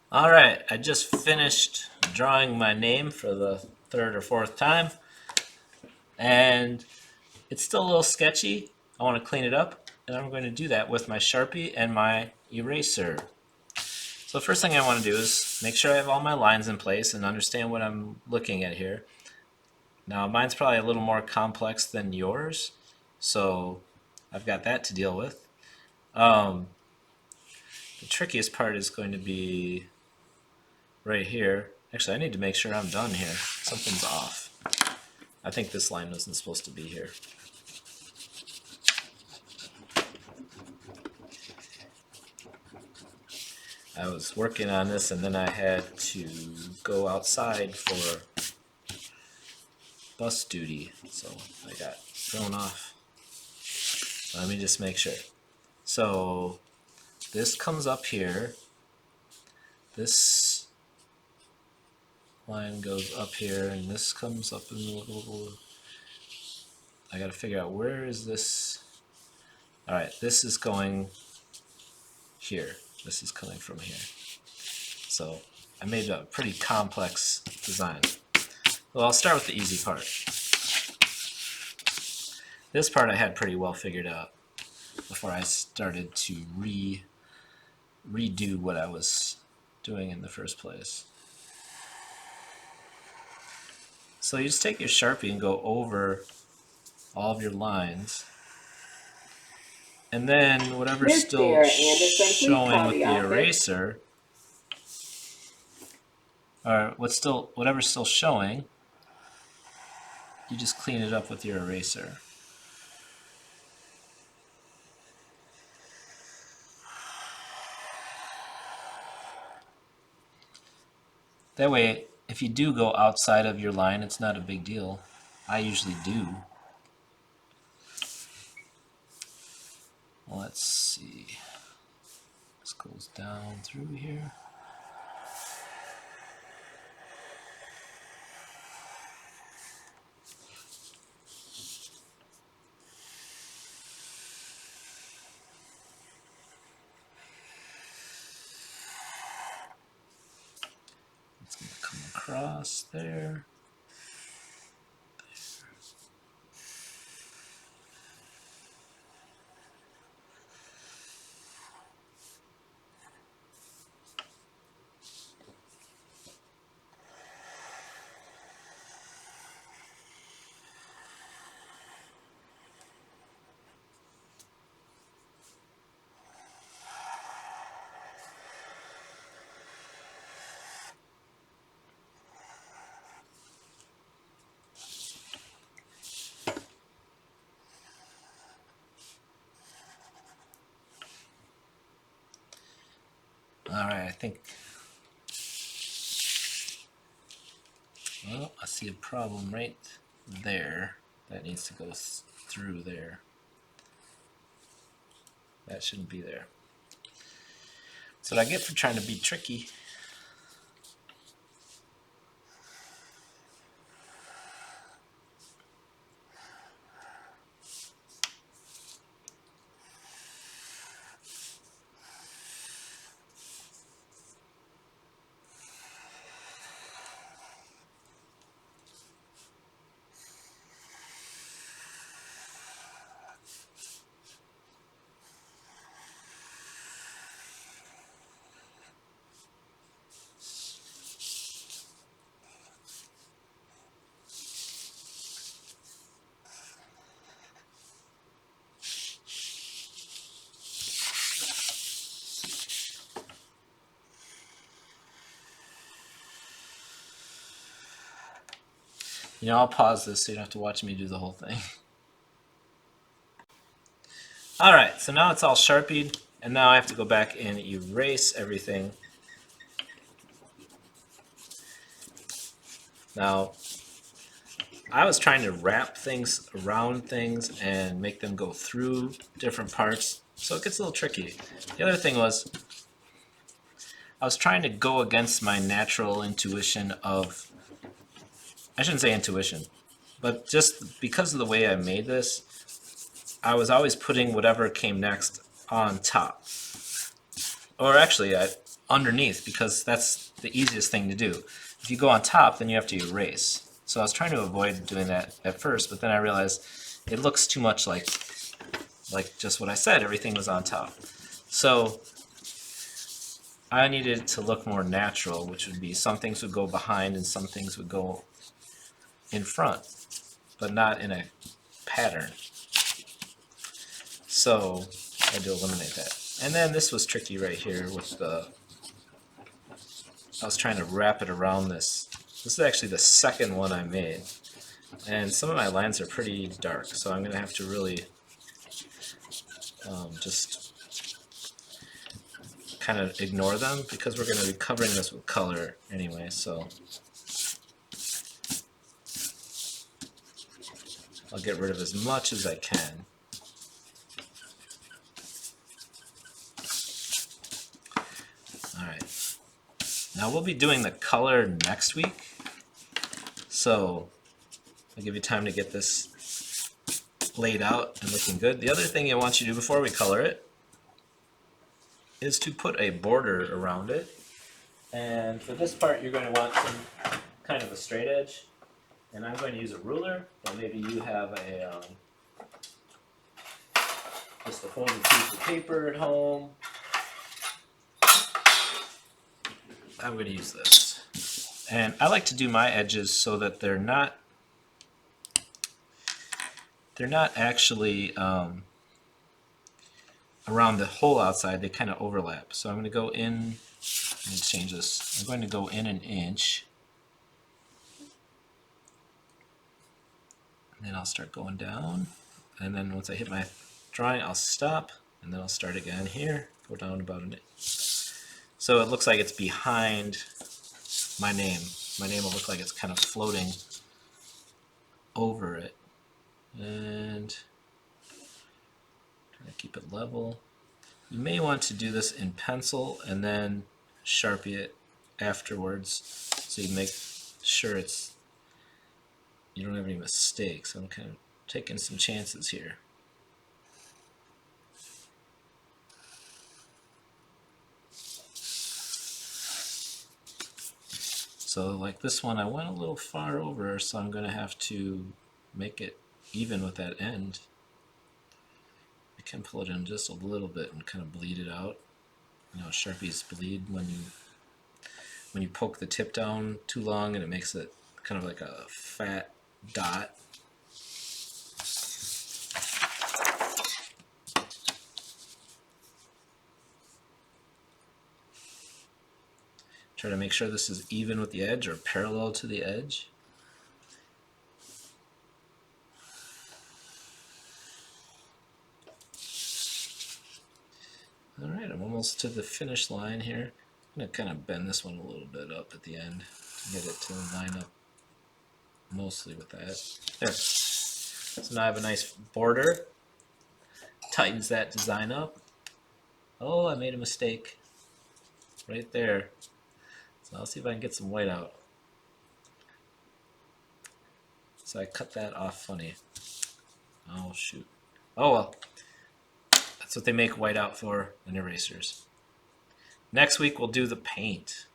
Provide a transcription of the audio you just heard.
All right, I just finished drawing my name for the third or fourth time, and it's still a little sketchy. I want to clean it up, and I'm going to do that with my Sharpie and my eraser. So the first thing I want to do is make sure I have all my lines in place and understand what I'm looking at here. Now, mine's probably a little more complex than yours, so I've got that to deal with. The trickiest part is going to be right here. Actually, I need to make sure I'm done here. Something's off. I think this line wasn't supposed to be here. I was working on this and then I had to go outside for bus duty, so I got thrown off. Let me just make sure. So this comes up here. This line goes up here, and this comes up in the little. I gotta figure out where is this. All right, this is going here. This is coming from here. So I made a pretty complex design. Well, I'll start with the easy part. This part I had pretty well figured out before I started to redo what I was doing in the first place. So you just take your Sharpie and go over all of your lines, and then whatever's still showing with the eraser, or whatever's still showing, you just clean it up with your eraser. That way, if you do go outside of your line, it's not a big deal. I usually do. Let's see. This goes down through here. It's going to come across there. Alright, I think. Well, I see a problem right there. That needs to go through there. That shouldn't be there. That's what I get for trying to be tricky. You know, I'll pause this so you don't have to watch me do the whole thing. Alright, so now it's all Sharpied, and now I have to go back and erase everything. Now, I was trying to wrap things around things and make them go through different parts, so it gets a little tricky. The other thing was, I was trying to go against my natural intuition of, I shouldn't say intuition, but just because of the way I made this, I was always putting whatever came next on top. or actually underneath, because that's the easiest thing to do. If you go on top, then you have to erase. So I was trying to avoid doing that at first, but then I realized it looks too much like just what I said, everything was on top. So I needed it to look more natural, which would be some things would go behind and some things would go in front, but not in a pattern. So I had to eliminate that. And then this was tricky right here with the, I was trying to wrap it around this. This is actually the second one I made. And some of my lines are pretty dark, so I'm going to have to really just kind of ignore them, because we're going to be covering this with color anyway, so I'll get rid of as much as I can. Alright, now we'll be doing the color next week, so I'll give you time to get this laid out and looking good. The other thing I want you to do before we color it is to put a border around it. And for this part, you're going to want some kind of a straight edge. And I'm going to use a ruler, but maybe you have a just a folded piece of paper at home. I'm going to use this. And I like to do my edges so that they're not actually around the whole outside, they kind of overlap. So I'm going to go in, let me change this, I'm going to go in 1 inch, and then I'll start going down, and then once I hit my drawing I'll stop, and then I'll start again here, go down about 1 inch. So it looks like it's behind my name. My name will look like it's kind of floating over it. And try to keep it level. You may want to do this in pencil and then Sharpie it afterwards, so you make sure you don't have any mistakes. I'm kind of taking some chances here. So like this one, I went a little far over, so I'm going to have to make it even with that end. I can pull it in just a little bit and kind of bleed it out. You know, Sharpies bleed when you poke the tip down too long, and it makes it kind of like a fat dot. Try to make sure this is even with the edge or parallel to the edge. Alright, I'm almost to the finish line here. I'm going to kind of bend this one a little bit up at the end to get it to line up mostly with that. There. So now I have a nice border. Tightens that design up. Oh, I made a mistake right there. So I'll see if I can get some white out. So I cut that off funny. Oh shoot. Oh well. That's what they make white out for in erasers. Next week we'll do the paint.